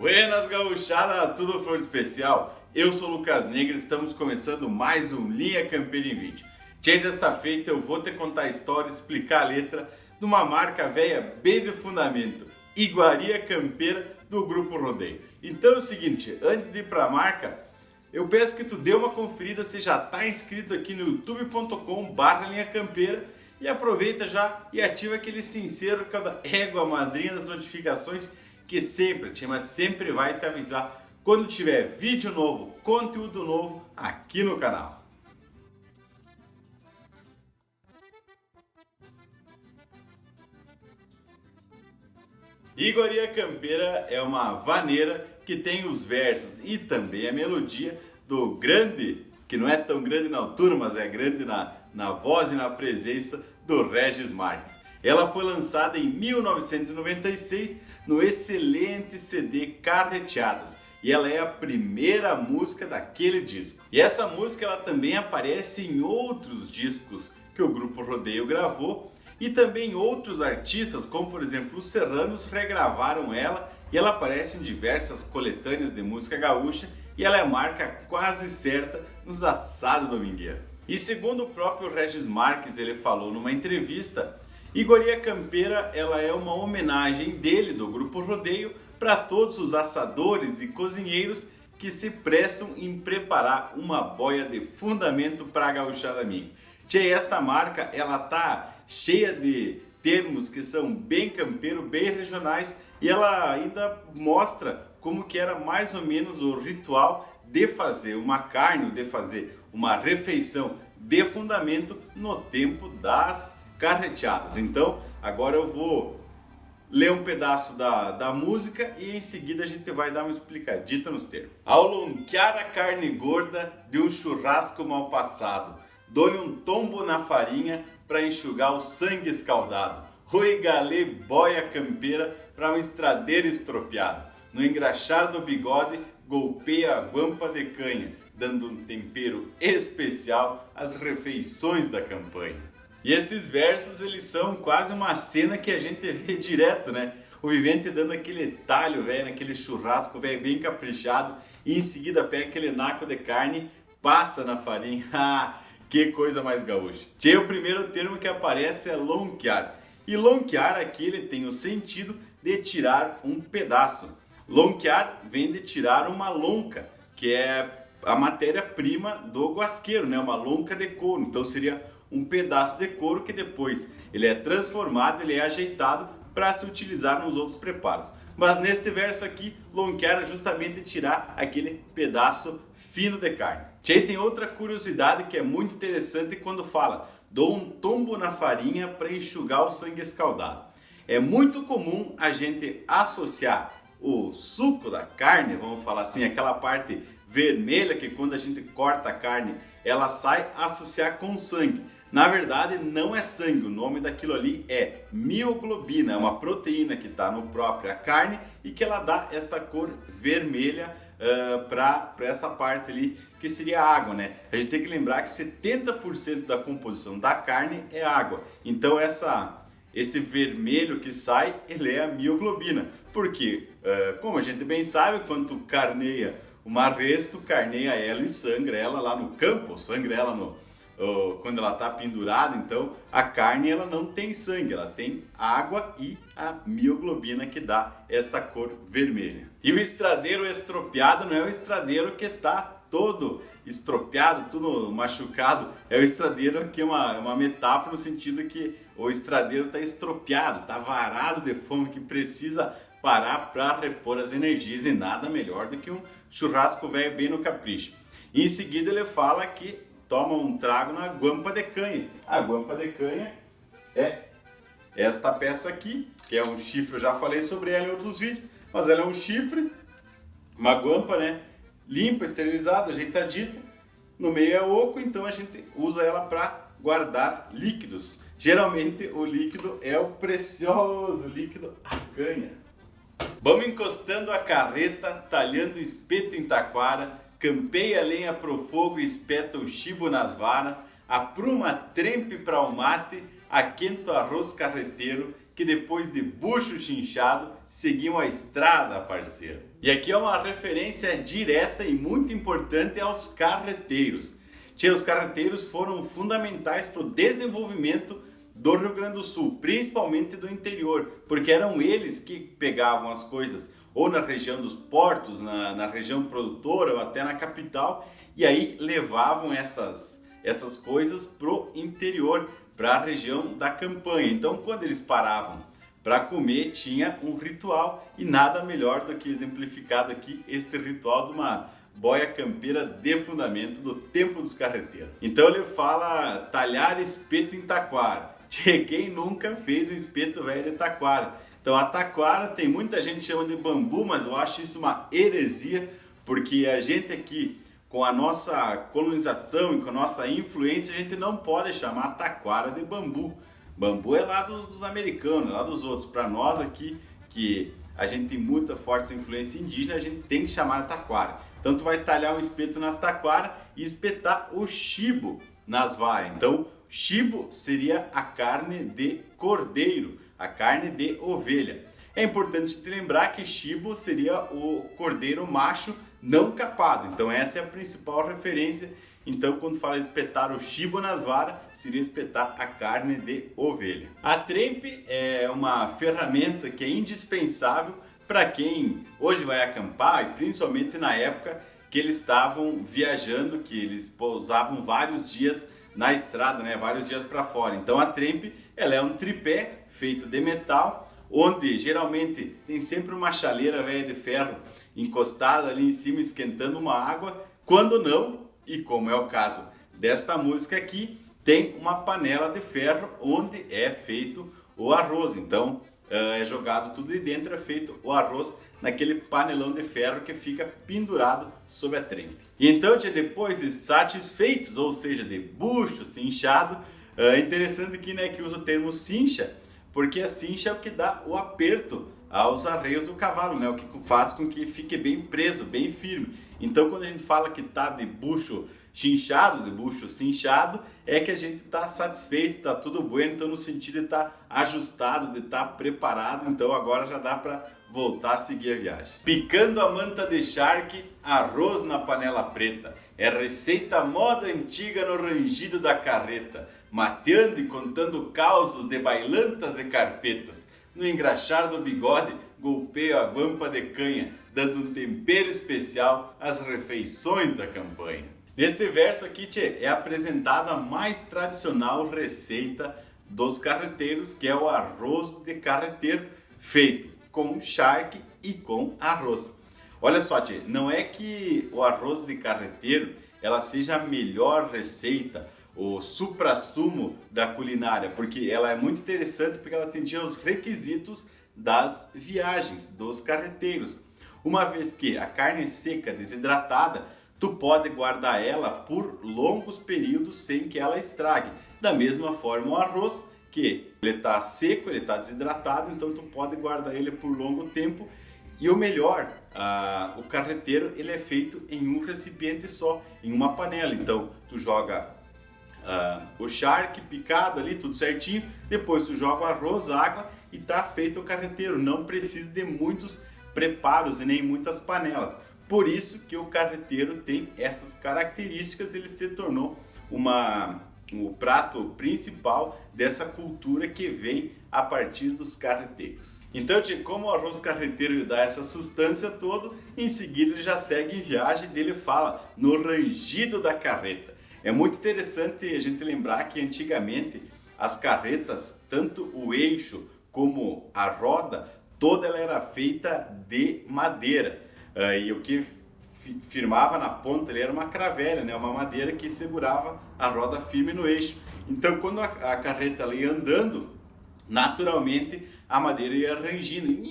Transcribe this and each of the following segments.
Buenas gauchada, tudo flor de especial? Eu sou o Lucas Negra, estamos começando mais um Linha Campeira em Vídeo. Dia desta feita eu vou te contar a história, explicar a letra de uma marca velha bem de fundamento, Iguaria Campeira do Grupo Rodeio. Então é o seguinte, antes de ir para a marca, eu peço que tu dê uma conferida se já está inscrito aqui no youtube.com/linha campeira e aproveita já e ativa aquele sincero cada égua madrinha das notificações que sempre vai te avisar quando tiver vídeo novo, conteúdo novo aqui no canal. Iguaria Campeira é uma vaneira que tem os versos e também a melodia do grande, que não é tão grande na altura, mas é grande na voz e na presença do Regis Marques. Ela foi lançada em 1996 no excelente CD Carreteadas e ela é a primeira música daquele disco. E essa música ela também aparece em outros discos que o Grupo Rodeio gravou e também outros artistas, como por exemplo os Serranos, regravaram ela e ela aparece em diversas coletâneas de música gaúcha e ela é marca quase certa nos assados domingueiros. E segundo o próprio Regis Marques, ele falou numa entrevista, Iguaria Campeira ela é uma homenagem dele, do Grupo Rodeio, para todos os assadores e cozinheiros que se prestam em preparar uma boia de fundamento para a gauchada amiga. Tchê, esta marca ela tá cheia de termos que são bem campeiro, bem regionais e ela ainda mostra como que era mais ou menos o ritual de fazer uma carne, de fazer uma refeição de fundamento no tempo das carreteadas. Então, agora eu vou ler um pedaço da música e em seguida a gente vai dar uma explicadita nos termos. Ao lonquear a carne gorda de um churrasco mal passado, dou-lhe um tombo na farinha para enxugar o sangue escaldado. Rui galê boia campeira para um estradeiro estropiado. No engraxar do bigode, golpeia a guampa de canha, dando um tempero especial às refeições da campanha. E esses versos, eles são quase uma cena que a gente vê direto, né? O vivente dando aquele talho, velho, naquele churrasco, velho, bem caprichado, e em seguida pega aquele naco de carne, passa na farinha. Ah, que coisa mais gaúcha. Tchê, o primeiro termo que aparece é lonquear. E lonquear aqui ele tem o sentido de tirar um pedaço. Lonquear vem de tirar uma lonca, que é a matéria-prima do guasqueiro, né? Uma lonca de couro. Então seria um pedaço de couro que depois ele é transformado, ele é ajeitado para se utilizar nos outros preparos. Mas neste verso aqui, lonquear é justamente tirar aquele pedaço fino de carne. Tchê, tem outra curiosidade que é muito interessante quando fala dou um tombo na farinha para enxugar o sangue escaldado. É muito comum a gente associar o suco da carne, vamos falar assim, aquela parte vermelha que quando a gente corta a carne, ela sai, associar com sangue. Na verdade, não é sangue, o nome daquilo ali é mioglobina, é uma proteína que está no próprio carne e que ela dá essa cor vermelha para essa parte ali que seria a água, né? A gente tem que lembrar que 70% da composição da carne é água, então esse vermelho que sai, ele é a mioglobina, porque como a gente bem sabe, quando tu carneia uma res, tu carneia ela e sangra ela lá no campo, sangra ela quando ela está pendurada. Então a carne ela não tem sangue, ela tem água e a mioglobina que dá essa cor vermelha. E o estradeiro estropiado não é o estradeiro que está todo estropiado, tudo machucado, é o estradeiro aqui, uma metáfora no sentido que o estradeiro está estropiado, está varado de fome, que precisa parar para repor as energias e nada melhor do que um churrasco velho bem no capricho. E em seguida ele fala que toma um trago na guampa de canha. A guampa de canha é esta peça aqui, que é um chifre, eu já falei sobre ela em outros vídeos, mas ela é um chifre, uma guampa, né? Limpa, esterilizada, ajeitadita, no meio é oco, então a gente usa ela para guardar líquidos. Geralmente o líquido é o precioso líquido, a canha. Vamos encostando a carreta, talhando espeto em taquara, campeia a lenha pro fogo e espeta o chibo nas varas, apruma trempe para o mate, aquenta o arroz carreteiro, que depois de bucho chinchado, seguiam a estrada, parceiro. E aqui é uma referência direta e muito importante aos carreteiros. Os carreteiros foram fundamentais para o desenvolvimento do Rio Grande do Sul, principalmente do interior, porque eram eles que pegavam as coisas ou na região dos portos, na região produtora ou até na capital, e aí levavam essas coisas pro interior, para a região da campanha. Então, quando eles paravam para comer, tinha um ritual, e nada melhor do que exemplificado aqui este ritual de uma boia campeira de fundamento do tempo dos carreteiros. Então ele fala talhar espeto em taquara. Quem nunca fez um espeto velho de taquara? Então a taquara tem muita gente que chama de bambu, mas eu acho isso uma heresia, porque a gente aqui, com a nossa colonização e com a nossa influência, a gente não pode chamar taquara de bambu. Bambu é lá dos americanos, é lá dos outros. Para nós aqui, que a gente tem muita forte influência indígena, a gente tem que chamar de taquara. Então tu vai talhar um espeto nas taquaras e espetar o chibo nas varas. Então chibo seria a carne de cordeiro, a carne de ovelha. É importante te lembrar que chibo seria o cordeiro macho não capado. Então essa é a principal referência. Então quando fala espetar o chibo nas varas, seria espetar a carne de ovelha. A trempe é uma ferramenta que é indispensável para quem hoje vai acampar, e principalmente na época que eles estavam viajando, que eles pousavam vários dias na estrada, né, vários dias para fora. Então a trempe, ela é um tripé feito de metal, onde geralmente tem sempre uma chaleira velha de ferro encostada ali em cima esquentando uma água. Quando não, e como é o caso desta música aqui, tem uma panela de ferro onde é feito o arroz. Então é jogado tudo ali dentro, é feito o arroz naquele panelão de ferro que fica pendurado sobre a trempe. E então, depois de satisfeitos, ou seja, de bucho, cinchado, é interessante aqui, né, que usa o termo cincha, porque a cincha é o que dá o aperto aos arreios do cavalo, né, o que faz com que fique bem preso, bem firme. Então, quando a gente fala que está de bucho chinchado, de bucho cinchado, é que a gente está satisfeito, está tudo bueno, então no sentido de estar ajustado, de estar preparado, então agora já dá para voltar a seguir a viagem. Picando a manta de charque, arroz na panela preta, é receita moda antiga no rangido da carreta, mateando e contando causos de bailantas e carpetas, no engraxar do bigode, golpeio a guampa de canha, dando um tempero especial às refeições da campanha. Nesse verso aqui, é apresentada a mais tradicional receita dos carreteiros, que é o arroz de carreteiro, feito com charque e com arroz. Olha só, não é que o arroz de carreteiro ela seja a melhor receita, o suprassumo da culinária, porque ela é muito interessante, porque ela atendia os requisitos das viagens dos carreteiros. Uma vez que a carne seca, desidratada, tu pode guardar ela por longos períodos sem que ela estrague. Da mesma forma o arroz, que ele está seco, ele está desidratado, então tu pode guardar ele por longo tempo. E o melhor, o carreteiro ele é feito em um recipiente só, em uma panela. Então tu joga o charque picado ali, tudo certinho, depois tu joga o arroz, água e tá feito o carreteiro. Não precisa de muitos preparos e nem muitas panelas. Por isso que o carreteiro tem essas características, ele se tornou o prato principal dessa cultura que vem a partir dos carreteiros. Então, como o arroz carreteiro dá essa sustância toda, em seguida ele já segue em viagem, dele fala no rangido da carreta. É muito interessante a gente lembrar que antigamente as carretas, tanto o eixo como a roda, toda ela era feita de madeira. E o que firmava na ponta ali era uma cravela, né? Uma madeira que segurava a roda firme no eixo. Então, quando a carreta ia andando, naturalmente a madeira ia rangindo.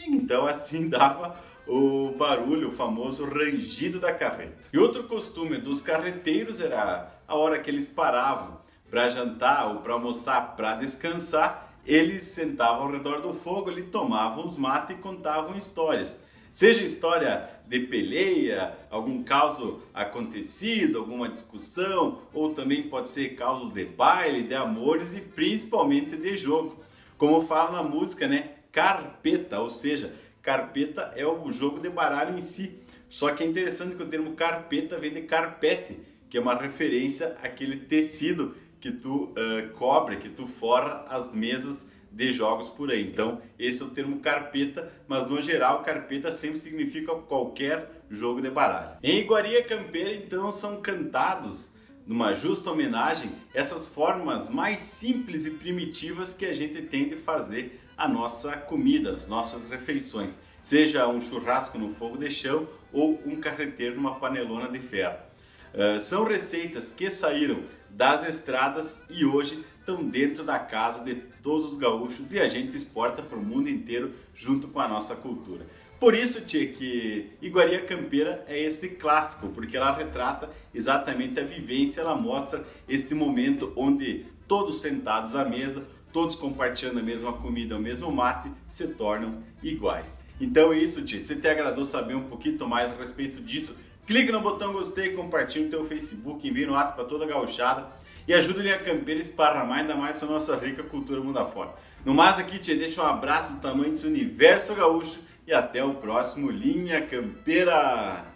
Então, assim dava o barulho, o famoso rangido da carreta. E outro costume dos carreteiros era a hora que eles paravam para jantar ou para almoçar, para descansar, eles sentavam ao redor do fogo, ali tomavam os mates e contavam histórias. Seja história de peleia, algum caso acontecido, alguma discussão, ou também pode ser causos de baile, de amores e principalmente de jogo. Como fala na música, né? Carpeta, ou seja, Carpeta é o jogo de baralho em si. Só que é interessante que o termo carpeta vem de carpete, que é uma referência àquele tecido que tu cobre, que tu forra as mesas de jogos por aí. Então, esse é o termo carpeta, mas no geral, carpeta sempre significa qualquer jogo de baralho. Em iguaria campeira, então, são cantados, numa justa homenagem, essas formas mais simples e primitivas que a gente tem de fazer a nossa comida, as nossas refeições. Seja um churrasco no fogo de chão ou um carreteiro numa panelona de ferro. São receitas que saíram das estradas e hoje estão dentro da casa de todos os gaúchos e a gente exporta para o mundo inteiro junto com a nossa cultura. Por isso, tchê, que Iguaria Campeira é este clássico, porque ela retrata exatamente a vivência, ela mostra este momento onde todos sentados à mesa, todos compartilhando a mesma comida, o mesmo mate, se tornam iguais. Então é isso, tchê. Se te agradou saber um pouquinho mais a respeito disso, clique no botão gostei, compartilhe no teu Facebook, envie no WhatsApp para toda a gauchada e ajude a Linha Campeira a esparramar ainda mais a nossa rica cultura mundo afora. No mais aqui, tchê, deixa um abraço do tamanho desse universo gaúcho e até o próximo Linha Campeira!